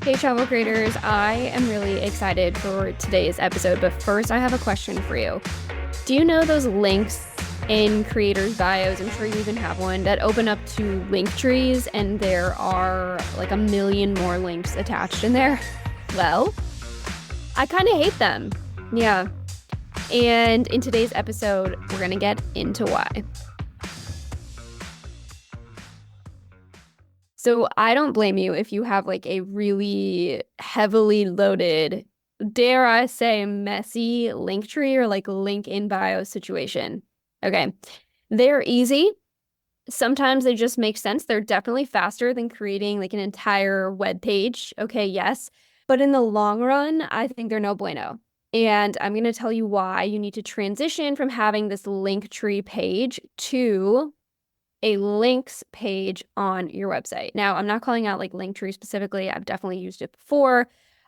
Hey, travel creators, I am really excited for today's episode, but first I have a question for you. Do you know those links in creators' bios? I'm sure you even have one that open up to link trees, and there are like a million more links attached in there. Well, I kind of hate them. Yeah. And in today's episode, we're going to get into why. So I don't blame you if you have like a really heavily loaded, dare I say, messy link tree or like link in bio situation. Okay. They're easy. Sometimes they just make sense. They're definitely faster than creating like an entire web page. Okay, yes. But in the long run, I think they're no bueno. And I'm going to tell you why you need to transition from having this link tree page to a links page on your website. Now, I'm not calling out like Linktree specifically. I've definitely used it before.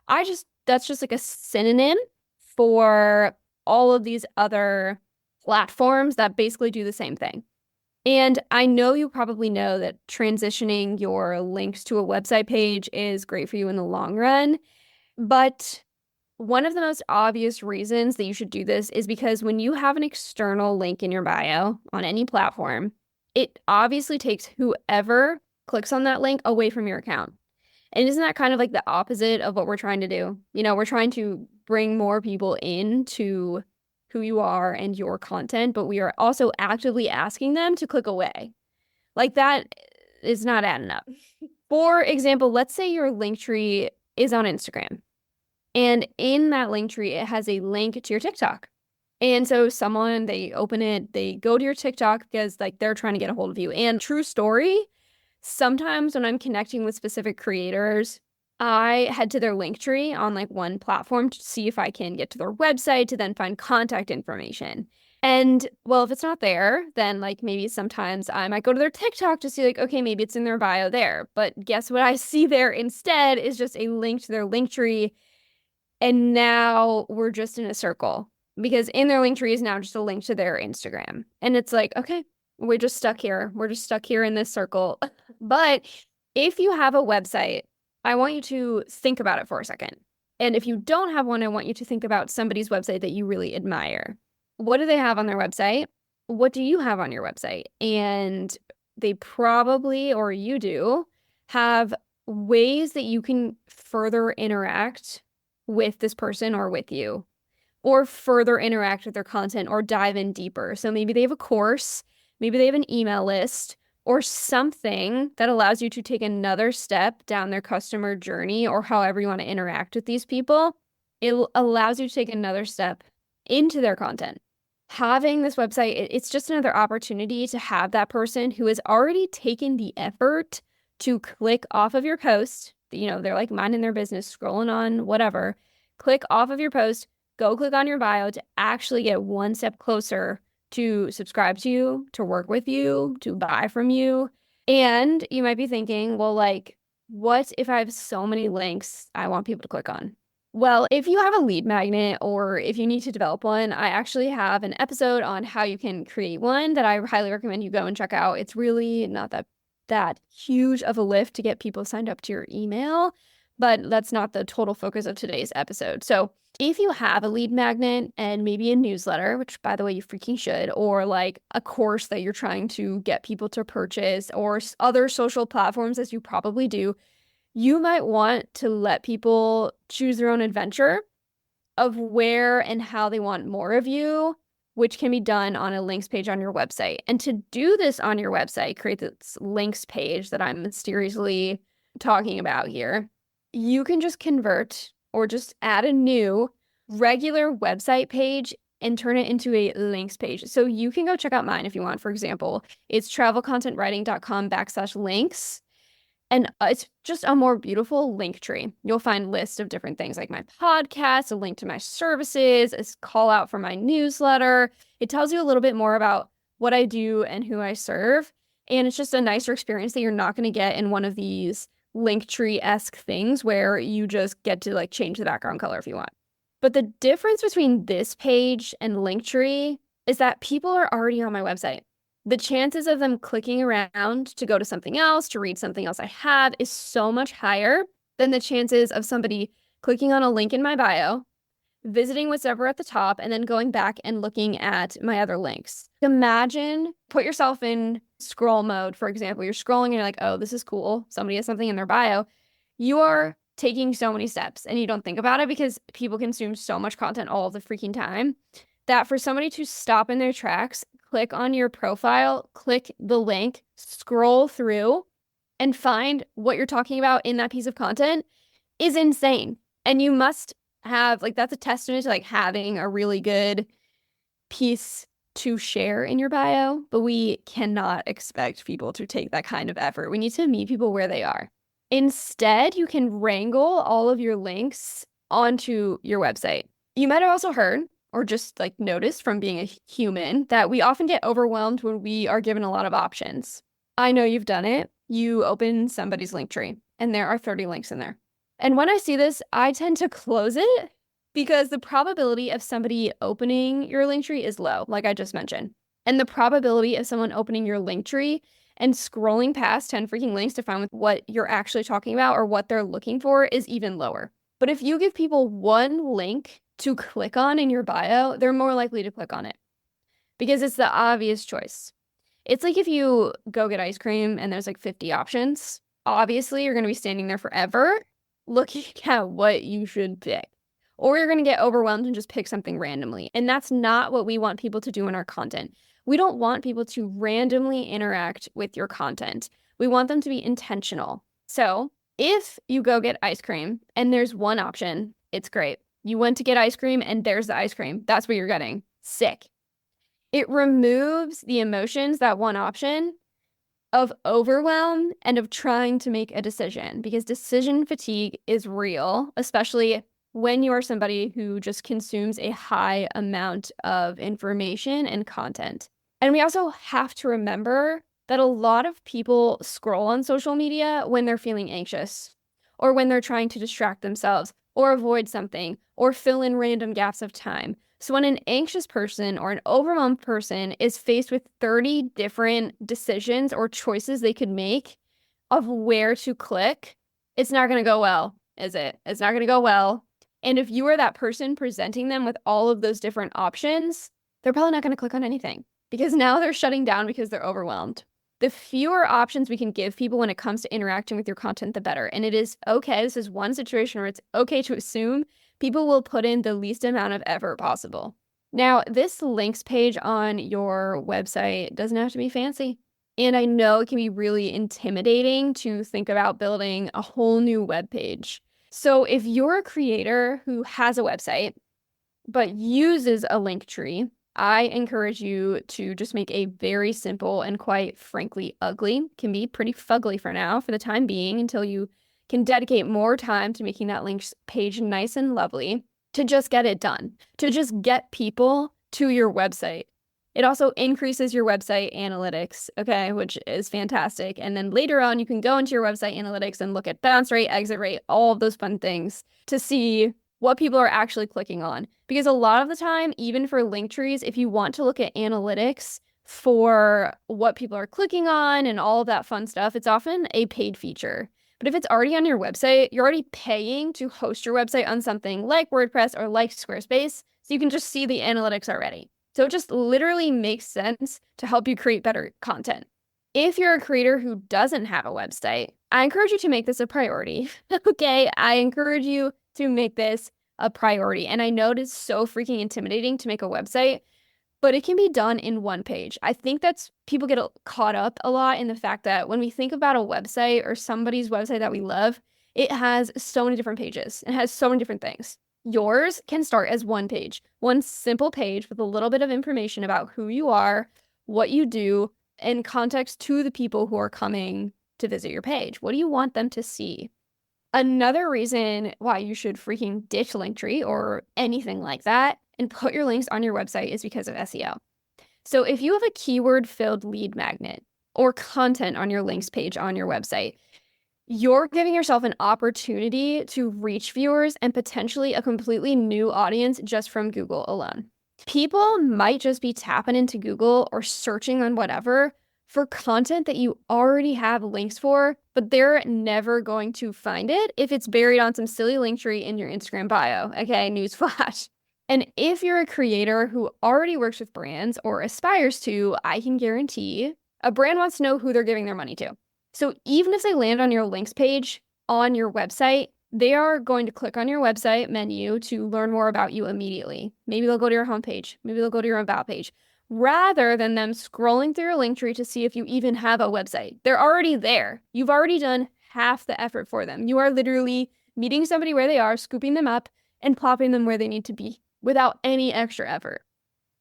That's just like a synonym for all of these other platforms that basically do the same thing. And I know you probably know that transitioning your links to a website page is great for you in the long run. But one of the most obvious reasons that you should do this is because when you have an external link in your bio on any platform, it obviously takes whoever clicks on that link away from your account. And isn't that kind of like the opposite of what we're trying to do? We're trying to bring more people into who you are and your content, but we are also actively asking them to click away. Like that is not adding up. For example, let's say your link tree is on Instagram. And in that link tree, it has a link to your TikTok. And so they open it, they go to your TikTok because like they're trying to get a hold of you. And true story, sometimes when I'm connecting with specific creators, I head to their link tree on like one platform to see if I can get to their website to then find contact information. And well, if it's not there, then like maybe sometimes I might go to their TikTok to see like, okay, maybe it's in their bio there. But guess what I see there instead is just a link to their link tree. And now we're just in a circle because in their link tree is now just a link to their Instagram. And it's like, okay, we're just stuck here. We're just stuck here in this circle. But if you have a website, I want you to think about it for a second. And if you don't have one, I want you to think about somebody's website that you really admire. What do they have on their website? What do you have on your website? And they probably, or you do, have ways that you can further interact with this person or with you, or further interact with their content or dive in deeper. So maybe they have a course, maybe they have an email list, or something that allows you to take another step down their customer journey or however you want to interact with these people. It allows you to take another step into their content. Having this website, it's just another opportunity to have that person who has already taken the effort to click off of your post. They're like minding their business, scrolling on whatever, click off of your post, go click on your bio to actually get one step closer to subscribe to you, to work with you, to buy from you. And you might be thinking, well, like, what if I have so many links I want people to click on? Well, if you have a lead magnet or if you need to develop one, I actually have an episode on how you can create one that I highly recommend you go and check out. It's really not that huge of a lift to get people signed up to your email, but that's not the total focus of today's episode. So if you have a lead magnet and maybe a newsletter, which by the way, you freaking should, or like a course that you're trying to get people to purchase or other social platforms, as you probably do, you might want to let people choose their own adventure of where and how they want more of you, which can be done on a links page on your website. And to do this on your website, create this links page that I'm mysteriously talking about here, you can just convert or just add a new regular website page and turn it into a links page. So you can go check out mine if you want. For example, it's travelcontentwriting.com/links. And it's just a more beautiful link tree. You'll find lists of different things like my podcast, a link to my services, a call out for my newsletter. It tells you a little bit more about what I do and who I serve. And it's just a nicer experience that you're not going to get in one of these Linktree-esque things where you just get to like change the background color if you want. But the difference between this page and Linktree is that people are already on my website. The chances of them clicking around to go to something else, to read something else I have is so much higher than the chances of somebody clicking on a link in my bio, visiting whatever at the top, and then going back and looking at my other links. Imagine, put yourself in scroll mode, for example. You're scrolling and you're like, oh, this is cool. Somebody has something in their bio. You are taking so many steps and you don't think about it because people consume so much content all the freaking time that for somebody to stop in their tracks, click on your profile, click the link, scroll through, and find what you're talking about in that piece of content is insane. And you must have, like, that's a testament to like having a really good piece to share in your bio, but we cannot expect people to take that kind of effort. We need to meet people where they are. Instead, you can wrangle all of your links onto your website. You might have also heard or just like noticed from being a human that we often get overwhelmed when we are given a lot of options. I know you've done it. You open somebody's Linktree and there are 30 links in there. And when I see this, I tend to close it because the probability of somebody opening your Linktree is low, like I just mentioned. And the probability of someone opening your Linktree and scrolling past 10 freaking links to find what you're actually talking about or what they're looking for is even lower. But if you give people one link to click on in your bio, they're more likely to click on it because it's the obvious choice. It's like if you go get ice cream and there's like 50 options, obviously you're going to be standing there forever looking at what you should pick. Or you're going to get overwhelmed and just pick something randomly. And that's not what we want people to do in our content. We don't want people to randomly interact with your content. We want them to be intentional. So if you go get ice cream and there's one option, it's great. You went to get ice cream and there's the ice cream. That's what you're getting. Sick. It removes the emotions, that one option, of overwhelm and of trying to make a decision, because decision fatigue is real, especially when you are somebody who just consumes a high amount of information and content. And we also have to remember that a lot of people scroll on social media when they're feeling anxious or when they're trying to distract themselves or avoid something or fill in random gaps of time. So when an anxious person or an overwhelmed person is faced with 30 different decisions or choices they could make of where to click, it's not going to go well, is it? It's not going to go well. And if you are that person presenting them with all of those different options, they're probably not going to click on anything because now they're shutting down because they're overwhelmed. The fewer options we can give people when it comes to interacting with your content, the better. And it is okay. This is one situation where it's okay to assume people will put in the least amount of effort possible. Now, this links page on your website doesn't have to be fancy. And I know it can be really intimidating to think about building a whole new web page. So if you're a creator who has a website but uses a Linktree, I encourage you to just make a very simple and quite frankly ugly, can be pretty fugly for now, for the time being, until you can dedicate more time to making that links page nice and lovely, to just get it done, to just get people to your website. It also increases your website analytics, okay, which is fantastic. And then later on, you can go into your website analytics and look at bounce rate, exit rate, all of those fun things to see what people are actually clicking on. Because a lot of the time, even for Linktrees, if you want to look at analytics for what people are clicking on and all of that fun stuff, it's often a paid feature. But if it's already on your website, you're already paying to host your website on something like WordPress or like Squarespace, so you can just see the analytics already. So it just literally makes sense to help you create better content. If you're a creator who doesn't have a website, I encourage you to make this a priority. Okay, I encourage you to make this a priority. And I know it is so freaking intimidating to make a website, but it can be done in one page. I think that's people get caught up a lot in the fact that when we think about a website or somebody's website that we love, it has so many different pages. It has so many different things. Yours can start as one page, one simple page with a little bit of information about who you are, what you do, and context to the people who are coming to visit your page. What do you want them to see? Another reason why you should freaking ditch Linktree or anything like that and put your links on your website is because of SEO. So if you have a keyword-filled lead magnet or content on your links page on your website, you're giving yourself an opportunity to reach viewers and potentially a completely new audience just from Google alone. People might just be tapping into Google or searching on whatever for content that you already have links for but they're never going to find it if it's buried on some silly link tree in your Instagram bio. Okay, newsflash. And if you're a creator who already works with brands or aspires to, I can guarantee a brand wants to know who they're giving their money to. So even if they land on your links page on your website, they are going to click on your website menu to learn more about you immediately. Maybe they'll go to your homepage. Maybe they'll go to your about page, rather than them scrolling through your link tree to see if you even have a website. They're already there. You've already done half the effort for them. You are literally meeting somebody where they are, scooping them up, and plopping them where they need to be without any extra effort.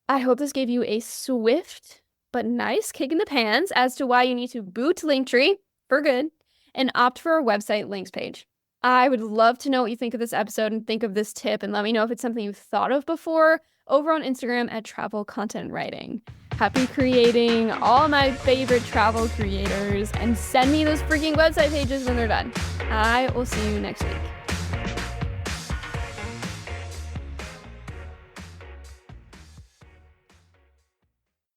I hope this gave you a swift but nice kick in the pants as to why you need to boot Linktree for good and opt for a website links page. I would love to know what you think of this episode and think of this tip, and let me know if it's something you've thought of before over on Instagram at Travel Content Writing. Happy creating all my favorite travel creators, and send me those freaking website pages when they're done. I will see you next week.